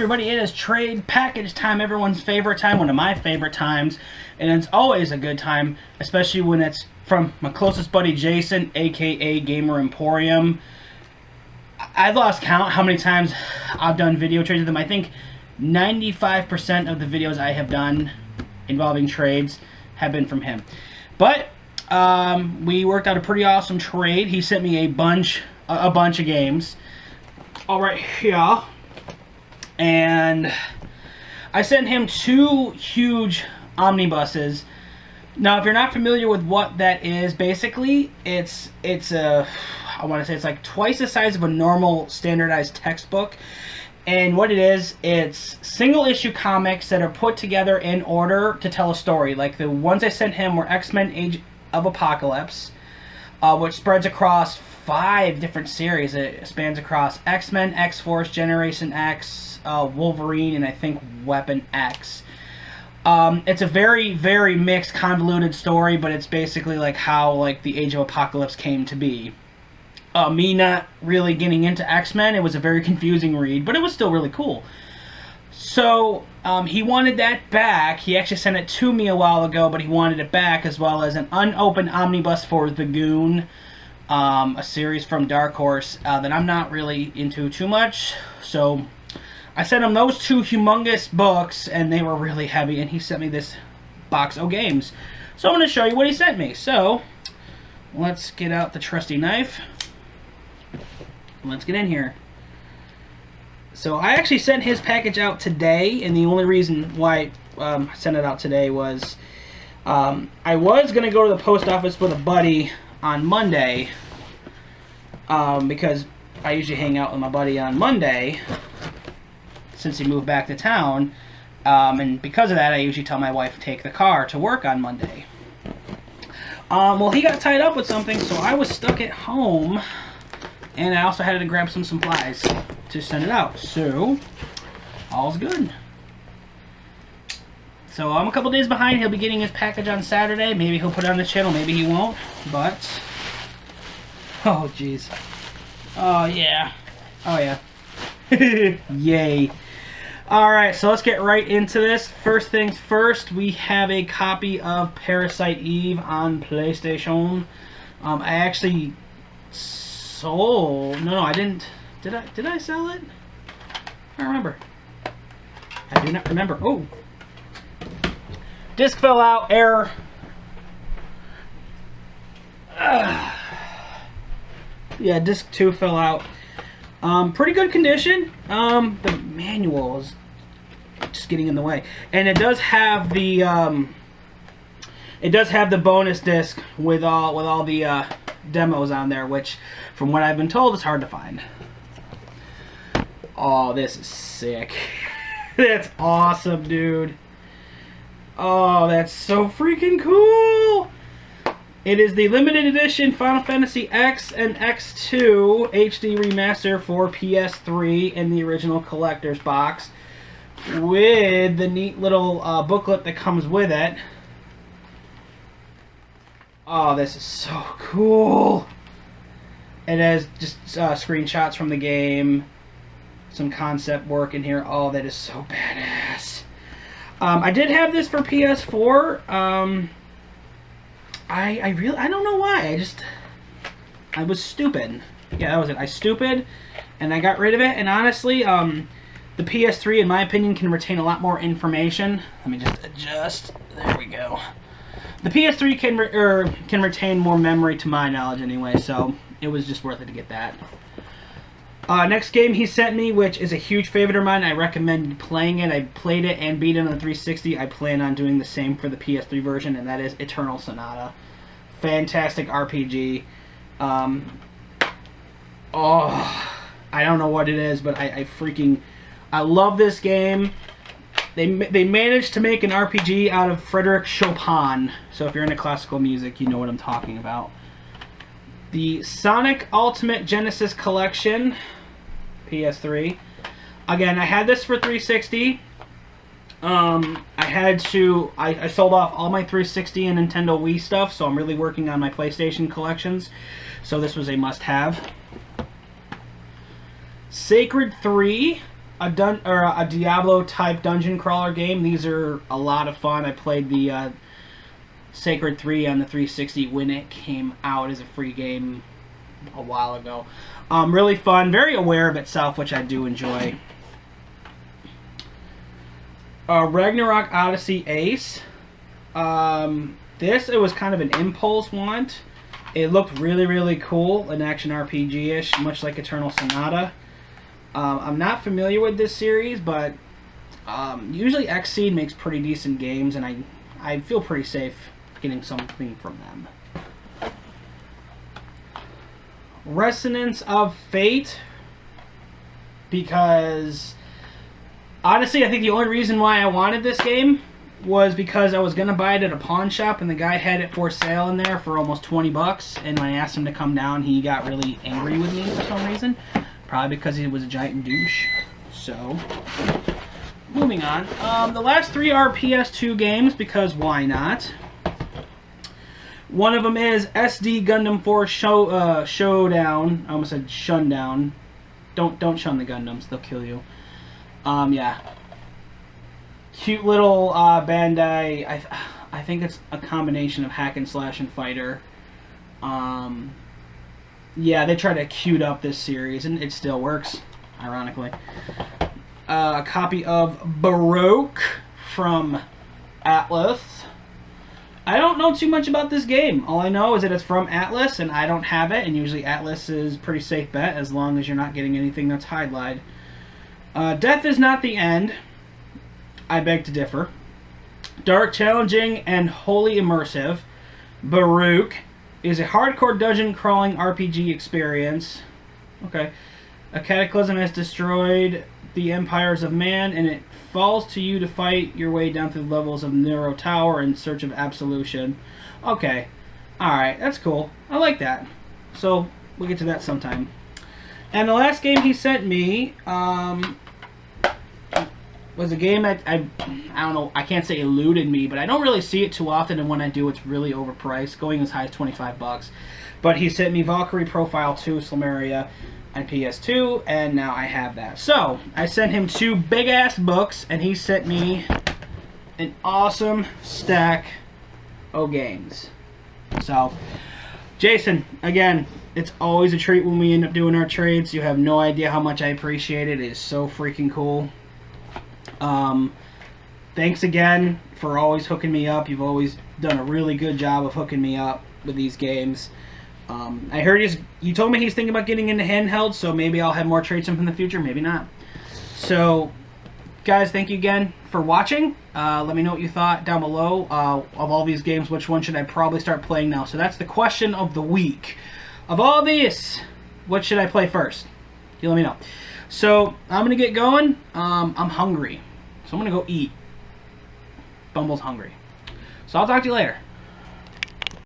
everybody, it is trade package time, everyone's favorite time, one of my favorite times, and it's always a good time, especially when it's from my closest buddy Jason, aka Gameremporium. I've lost count how many times I've done video trades with him. I think 95% of the videos I have done involving trades have been from him. But we worked out a pretty awesome trade. He sent me a bunch of games. All right here. And I sent him 2 huge omnibuses. Now, if you're not familiar with what that is, basically, it's a, I want to say it's like twice the size of a normal standardized textbook. And what it is, it's single issue comics that are put together in order to tell a story. Like the ones I sent him were X-Men Age of Apocalypse, which spreads across 5 different series. It spans across X-Men, X-Force, Generation X, Wolverine, and I think Weapon X. It's a very, very mixed, convoluted story, but it's basically like how like the Age of Apocalypse came to be. Me not really getting into X-Men, it was a very confusing read, but it was still really cool. So, he wanted that back. He actually sent it to me a while ago, but he wanted it back, as well as an unopened omnibus for The Goon, a series from Dark Horse that I'm not really into too much. So, I sent him those 2 humongous books, and they were really heavy, and he sent me this box of games. So I'm going to show you what he sent me. So, let's get out the trusty knife. Let's get in here. So I actually sent his package out today, and the only reason why I sent it out today was I was going to go to the post office with a buddy on Monday, because I usually hang out with my buddy on Monday since he moved back to town, and because of that I usually tell my wife to take the car to work on Monday. Well, he got tied up with something, so I was stuck at home, and I also had to grab some supplies to send it out, so all's good. So I'm a couple days behind. He'll be getting his package on Saturday. Maybe he'll put it on the channel, maybe he won't, but oh jeez. Oh yeah. Oh yeah. Yay. Alright, so let's get right into this. First things first, we have a copy of Parasite Eve on PlayStation. I actually sold... No, I didn't... Did I sell it? I don't remember. I do not remember. Oh! Disc fell out. Error. Yeah, disc 2 fell out. Pretty good condition. The manual is just getting in the way, and it does have the bonus disc with all the demos on there, which, from what I've been told, is hard to find. Oh, this is sick. That's awesome, dude. Oh, that's so freaking cool. It is the limited edition Final Fantasy X and X2 HD remaster for PS3 in the original collector's box, with the neat little booklet that comes with it. Oh, this is so cool. It has just screenshots from the game, some concept work in here. Oh, that is so badass. I did have this for PS4. I don't know why. I was stupid. Yeah, that was it. I stupid, and I got rid of it. And honestly, the PS3, in my opinion, can retain a lot more information. Let me just adjust. There we go. The PS3 can retain more memory, to my knowledge, anyway. So it was just worth it to get that. Next game he sent me, which is a huge favorite of mine. I recommend playing it. I played it and beat it on the 360. I plan on doing the same for the PS3 version, and that is Eternal Sonata. Fantastic RPG. Oh, I don't know what it is, but I love this game. They managed to make an RPG out of Frédéric Chopin. So if you're into classical music, you know what I'm talking about. The Sonic Ultimate Genesis Collection, PS3. Again, I had this for 360. I sold off all my 360 and Nintendo Wii stuff, so I'm really working on my PlayStation collections. So this was a must-have. Sacred 3. a Diablo type dungeon crawler game. These are a lot of fun. I played the Sacred 3 on the 360 when it came out as a free game a while ago. Really fun, very aware of itself, which I do enjoy. Ragnarok Odyssey Ace. It was kind of an impulse want. It looked really, really cool, an action RPG-ish, much like Eternal Sonata. I'm not familiar with this series, but usually Xseed makes pretty decent games, and I feel pretty safe getting something from them. Resonance of Fate, because honestly, I think the only reason why I wanted this game was because I was going to buy it at a pawn shop, and the guy had it for sale in there for almost 20 bucks, and when I asked him to come down, he got really angry with me for some reason. Probably because he was a giant douche. So, moving on. The last three are PS2 games, because why not? One of them is SD Gundam Force Showdown. I almost said Shundown. Don't shun the Gundams, they'll kill you. Yeah. Cute little Bandai. I think it's a combination of hack and slash and fighter. Yeah, they try to cute up this series, and it still works, ironically. A copy of Baroque from Atlas. I don't know too much about this game. All I know is that it's from Atlas, and I don't have it, and usually Atlas is a pretty safe bet as long as you're not getting anything that's highlighted. Death is Not the End. I beg to differ. Dark, challenging, and wholly immersive. Baroque is a hardcore dungeon crawling RPG experience. Okay. A cataclysm has destroyed the empires of man, and it falls to you to fight your way down through the levels of Nero Tower in search of absolution. Okay. Alright, that's cool. I like that. So, we'll get to that sometime. And the last game he sent me, was a game that I don't know, I can't say eluded me, but I don't really see it too often, and when I do, it's really overpriced, going as high as 25 bucks. But he sent me Valkyrie Profile 2 Slameria on PS2, and now I have that. So, I sent him 2 big-ass books, and he sent me an awesome stack of games. So, Jason, again, it's always a treat when we end up doing our trades. You have no idea how much I appreciate it. It is so freaking cool. Thanks again for always hooking me up. You've always done a really good job of hooking me up with these games. I heard you told me he's thinking about getting into handheld, so maybe I'll have more trades from him in the future, maybe not. So, guys, thank you again for watching. Let me know what you thought down below. Of all these games, which one should I probably start playing now? So that's the question of the week. Of all these, what should I play first? You let me know. So, I'm going to get going. I'm hungry. So I'm going to go eat. Bumble's hungry. So I'll talk to you later.